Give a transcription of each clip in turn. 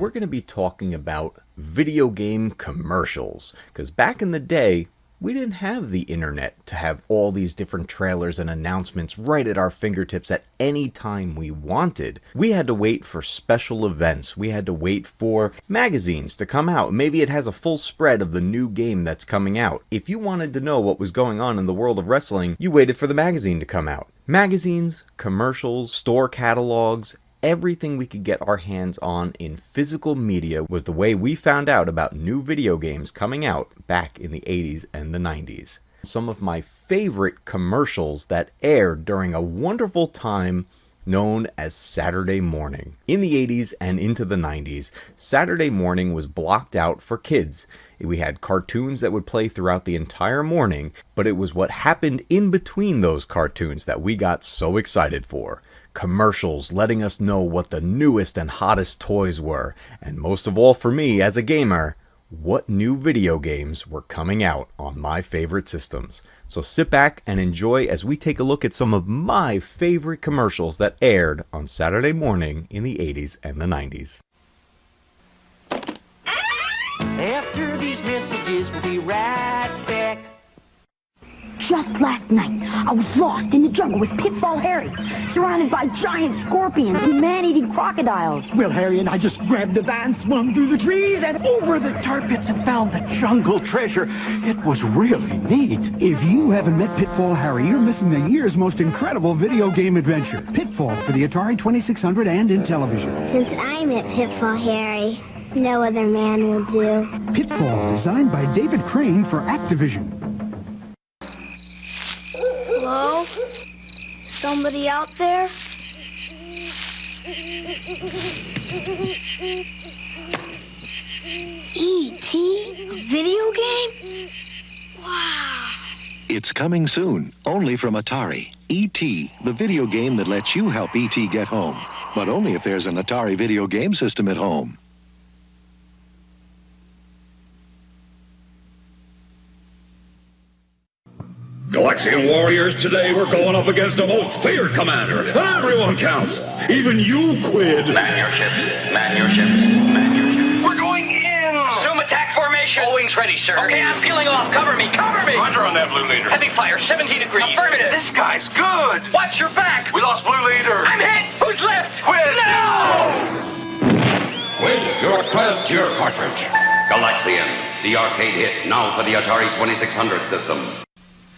We're going to be talking about video game commercials, because back in the day, we didn't have the internet to have all these different trailers and announcements right at our fingertips at any time we wanted. We had to wait for special events. We had to wait for magazines to come out. Maybe it has a full spread of the new game that's coming out. If you wanted to know what was going on in the world of wrestling, you waited for the magazine to come out. Magazines, commercials, store catalogs, everything we could get our hands on in physical media was the way we found out about new video games coming out back in the 80s and the 90s. Some of my favorite commercials that aired during a wonderful time known as Saturday morning. In the 80s and into the 90s, Saturday morning was blocked out for kids. We had cartoons that would play throughout the entire morning, but it was what happened in between those cartoons that we got so excited for. Commercials letting us know what the newest and hottest toys were, and most of all for me as a gamer, what new video games were coming out on my favorite systems. So sit back and enjoy as we take a look at some of my favorite commercials that aired on Saturday morning in the 80s and the 90s. After these messages, we'll be right back. Just last night, I was lost in the jungle with Pitfall Harry, surrounded by giant scorpions and man-eating crocodiles. Well, Harry and I just grabbed the van, swung through the trees, and over the tar pits and found the jungle treasure. It was really neat. If you haven't met Pitfall Harry, you're missing the year's most incredible video game adventure. Pitfall for the Atari 2600 and in television. Since I met Pitfall Harry, no other man will do. Pitfall, designed by David Crane for Activision. Hello? Somebody out there? E.T.? A video game? Wow. It's coming soon, only from Atari. E.T., the video game that lets you help E.T. get home. But only if there's an Atari video game system at home. Galaxian Warriors, today we're going up against the most feared commander, and everyone counts. Even you, Quid. Man your ships. Man your ships. Man your ships. We're going in! Assume attack formation. All wings ready, sir. Okay, I'm peeling off. Cover me. Cover me! Roger on that, Blue Leader. Heavy fire, 17 degrees. Affirmative. This guy's good. Watch your back. We lost Blue Leader. I'm hit. Who's left? Quid. No! Quid, you're clamped to your cartridge. Galaxian, the arcade hit, now for the Atari 2600 system.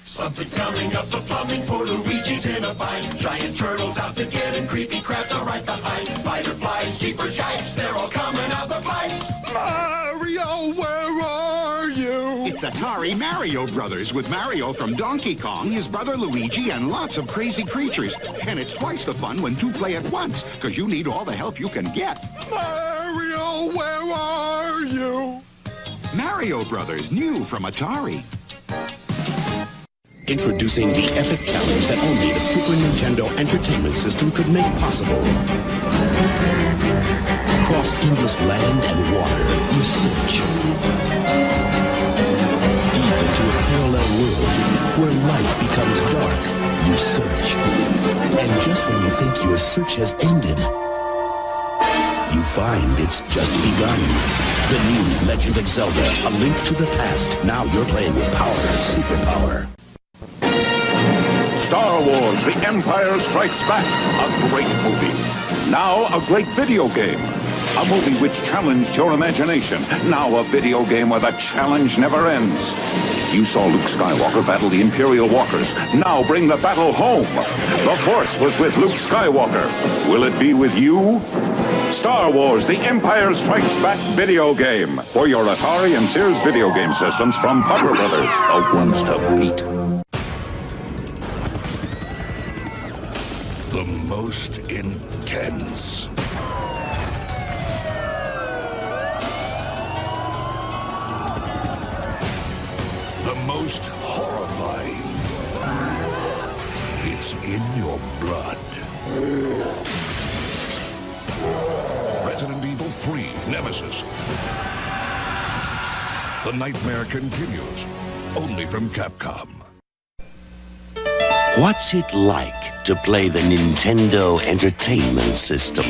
Something's coming up the plumbing for Luigi's in a bind. Giant turtles out to get him, creepy crabs are right behind. Fighter flies, cheaper shites, they're all coming out the pipes. Mario, where are you? It's Atari Mario Brothers with Mario from Donkey Kong, his brother Luigi, and lots of crazy creatures. And it's twice the fun when two play at once, because you need all the help you can get. Mario, where are you? Mario Brothers, new from Atari. Introducing the epic challenge that only the Super Nintendo Entertainment System could make possible. Across endless land and water, you search. Deep into a parallel world where light becomes dark, you search. And just when you think your search has ended, you find it's just begun. The new Legend of Zelda, A Link to the Past. Now you're playing with power and superpower. Star Wars, The Empire Strikes Back. A great movie. Now a great video game. A movie which challenged your imagination. Now a video game where the challenge never ends. You saw Luke Skywalker battle the Imperial Walkers. Now bring the battle home. The Force was with Luke Skywalker. Will it be with you? Star Wars, The Empire Strikes Back video game. For your Atari and Sears video game systems from Potter Brothers. The ones to beat. The most intense. The most horrifying. It's in your blood. Resident Evil 3 Nemesis. The nightmare continues, only from Capcom. What's it like to play the Nintendo Entertainment System?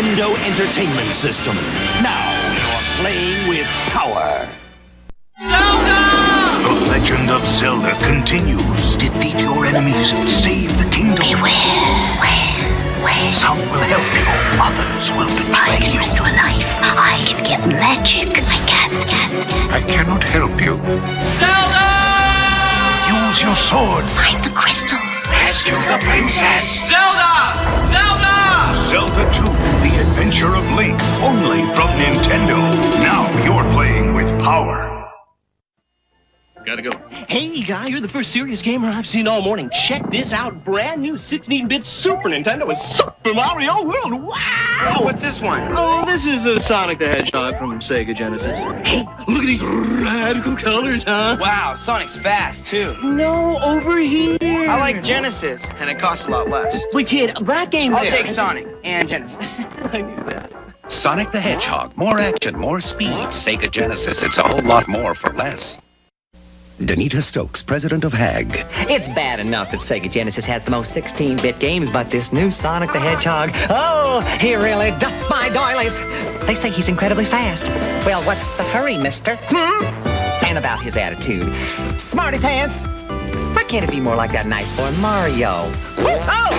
Nintendo Entertainment System. Now you're playing with power. The Legend of Zelda continues. Defeat your enemies, save the kingdom. Beware. Some will help you, others will betray I can restore life. I can give magic. I can. I cannot help you. Zelda! Use your sword. Find the crystals. Rescue the princess. Zelda! Zelda 2, The Adventure of Link, only from Nintendo. Now you're playing with power. Gotta go. Hey, guy, you're the first serious gamer I've seen all morning. Check this out. Brand new 16-bit Super Nintendo with Super Mario World. Wow! What's this one? Oh, this is a Sonic the Hedgehog from Sega Genesis. Hey, look at these radical colors, huh? Wow, Sonic's fast, too. No, over here. I like Genesis, and it costs a lot less. Wait, kid, that game I'll there. take Sonic and Genesis. I knew that. Sonic the Hedgehog. More action, more speed. Sega Genesis. It's a whole lot more for less. Danita Stokes, president of HAG. It's bad enough that Sega Genesis has the most 16-bit games, but this new Sonic the Hedgehog, oh, he really doth my doilies. They say he's incredibly fast. Well, what's the hurry, mister? And about his attitude. Smarty pants! Why can't it be more like that nice boy Mario? Oh!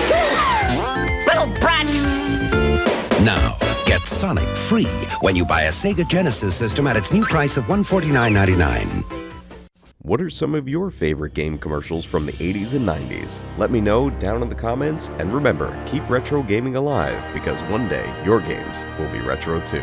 Little brat! Now, get Sonic free when you buy a Sega Genesis system at its new price of $149.99. What are some of your favorite game commercials from the 80s and 90s? Let me know down in the comments, and remember, keep retro gaming alive, because one day your games will be retro too.